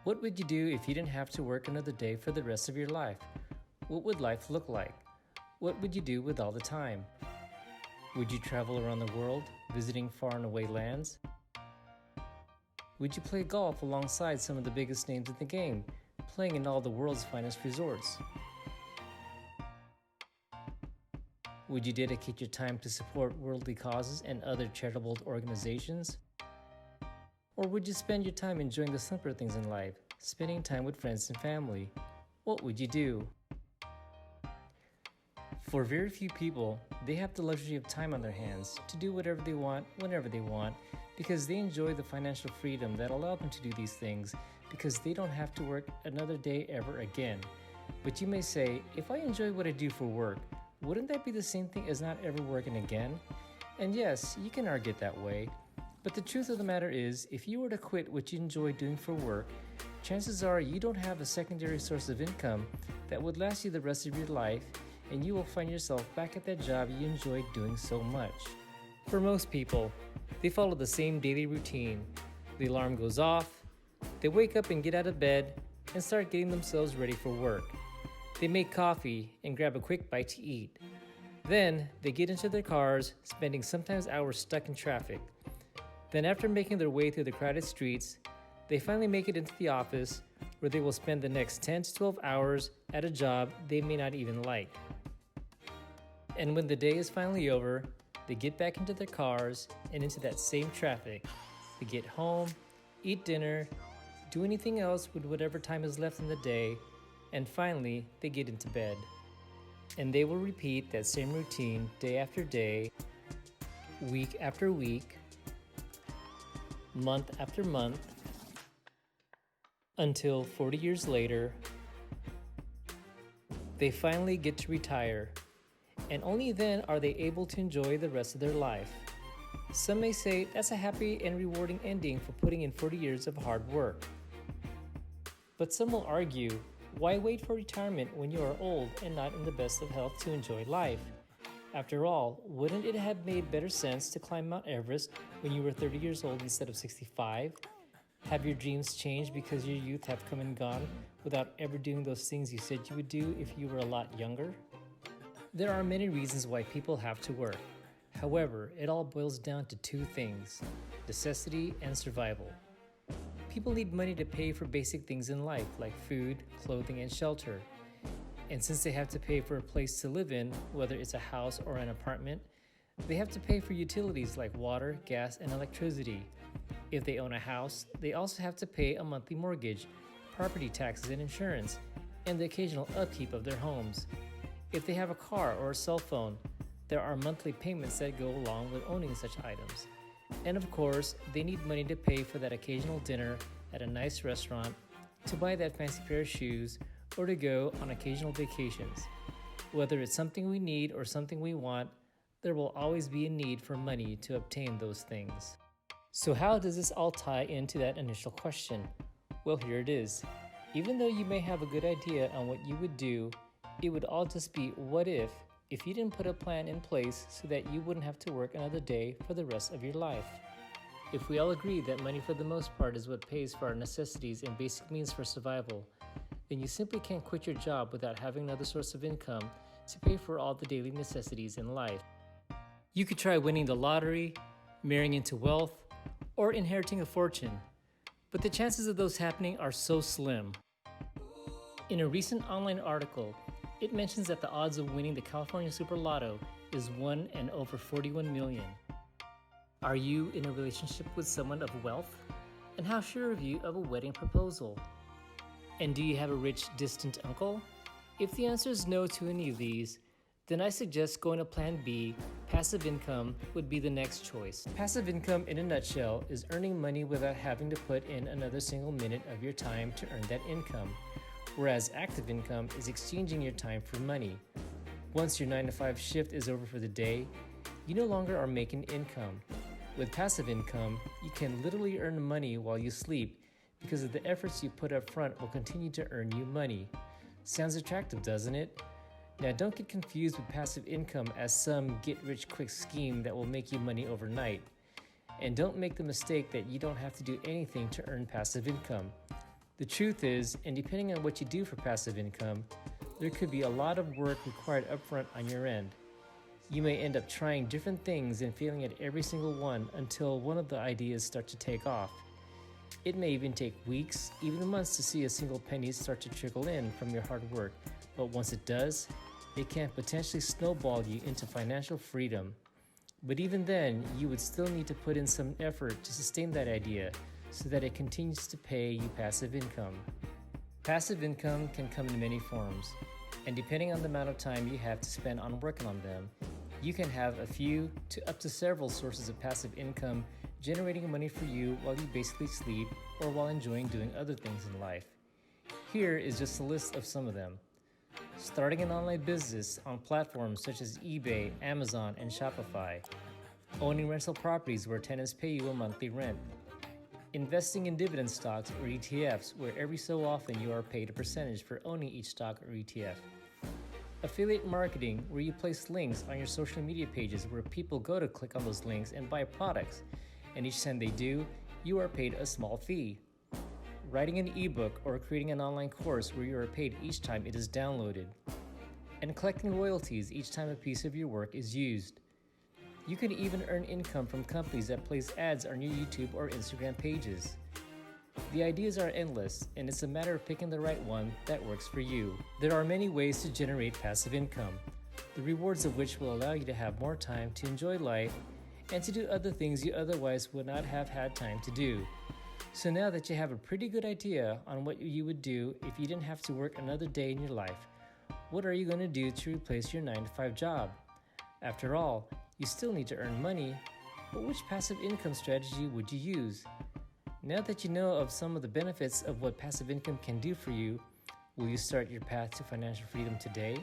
What would you do if you didn't have to work another day for the rest of your life? What would life look like? What would you do with all the time? Would you travel around the world, visiting far and away lands? Would you play golf alongside some of the biggest names in the game, playing in all the world's finest resorts? Would you dedicate your time to support worldly causes and other charitable organizations? Or would you spend your time enjoying the simpler things in life, spending time with friends and family? What would you do? For very few people, they have the luxury of time on their hands to do whatever they want, whenever they want, because they enjoy the financial freedom that allows them to do these things because they don't have to work another day ever again. But you may say, if I enjoy what I do for work, wouldn't that be the same thing as not ever working again? And yes, you can argue it that way. But the truth of the matter is, if you were to quit what you enjoy doing for work, chances are you don't have a secondary source of income that would last you the rest of your life, and you will find yourself back at that job you enjoyed doing so much. For most people, they follow the same daily routine. The alarm goes off, they wake up and get out of bed and start getting themselves ready for work. They make coffee and grab a quick bite to eat. Then they get into their cars, spending sometimes hours stuck in traffic. Then after making their way through the crowded streets, they finally make it into the office where they will spend the next 10 to 12 hours at a job they may not even like. And when the day is finally over, they get back into their cars and into that same traffic. They get home, eat dinner, do anything else with whatever time is left in the day, and finally they get into bed. And they will repeat that same routine day after day, week after week, month after month, until 40 years later, they finally get to retire, and only then are they able to enjoy the rest of their life. Some may say that's a happy and rewarding ending for putting in 40 years of hard work. But some will argue, why wait for retirement when you are old and not in the best of health to enjoy life? After all, wouldn't it have made better sense to climb Mount Everest when you were 30 years old instead of 65? Have your dreams changed because your youth have come and gone without ever doing those things you said you would do if you were a lot younger? There are many reasons why people have to work. However, it all boils down to two things: necessity and survival. People need money to pay for basic things in life like food, clothing, and shelter. And since they have to pay for a place to live in, whether it's a house or an apartment, they have to pay for utilities like water, gas, and electricity. If they own a house, they also have to pay a monthly mortgage, property taxes and insurance, and the occasional upkeep of their homes. If they have a car or a cell phone, there are monthly payments that go along with owning such items. And of course, they need money to pay for that occasional dinner at a nice restaurant, to buy that fancy pair of shoes, or to go on occasional vacations. Whether it's something we need or something we want, there will always be a need for money to obtain those things. So how does this all tie into that initial question? Well, here it is. Even though you may have a good idea on what you would do, it would all just be what if you didn't put a plan in place so that you wouldn't have to work another day for the rest of your life. If we all agree that money for the most part is what pays for our necessities and basic means for survival, then you simply can't quit your job without having another source of income to pay for all the daily necessities in life. You could try winning the lottery, marrying into wealth, or inheriting a fortune, but the chances of those happening are so slim. In a recent online article, it mentions that the odds of winning the California Super Lotto is 1 in over 41 million. Are you in a relationship with someone of wealth? And how sure are you of a wedding proposal? And do you have a rich, distant uncle? If the answer is no to any of these, then I suggest going to Plan B. Passive income would be the next choice. Passive income, in a nutshell, is earning money without having to put in another single minute of your time to earn that income, whereas active income is exchanging your time for money. Once your 9-to-5 shift is over for the day, you no longer are making income. With passive income, you can literally earn money while you sleep because of the efforts you put up front will continue to earn you money. Sounds attractive, doesn't it? Now, don't get confused with passive income as some get-rich-quick scheme that will make you money overnight. And don't make the mistake that you don't have to do anything to earn passive income. The truth is, and depending on what you do for passive income, there could be a lot of work required upfront on your end. You may end up trying different things and failing at every single one until one of the ideas start to take off. It may even take weeks, even months to see a single penny start to trickle in from your hard work, but once it does, it can potentially snowball you into financial freedom. But even then, you would still need to put in some effort to sustain that idea so that it continues to pay you passive income. Passive income can come in many forms, and depending on the amount of time you have to spend on working on them, you can have a few to up to several sources of passive income generating money for you while you basically sleep or while enjoying doing other things in life. Here is just a list of some of them. Starting an online business on platforms such as eBay, Amazon, and Shopify. Owning rental properties where tenants pay you a monthly rent. Investing in dividend stocks or ETFs where every so often you are paid a percentage for owning each stock or ETF. Affiliate marketing where you place links on your social media pages where people go to click on those links and buy products, and each time they do, you are paid a small fee. Writing an ebook or creating an online course where you are paid each time it is downloaded. And collecting royalties each time a piece of your work is used. You can even earn income from companies that place ads on your YouTube or Instagram pages. The ideas are endless, and it's a matter of picking the right one that works for you. There are many ways to generate passive income, the rewards of which will allow you to have more time to enjoy life and to do other things you otherwise would not have had time to do. So now that you have a pretty good idea on what you would do if you didn't have to work another day in your life, what are you going to do to replace your 9-to-5 job? After all, you still need to earn money, but which passive income strategy would you use? Now that you know of some of the benefits of what passive income can do for you, will you start your path to financial freedom today?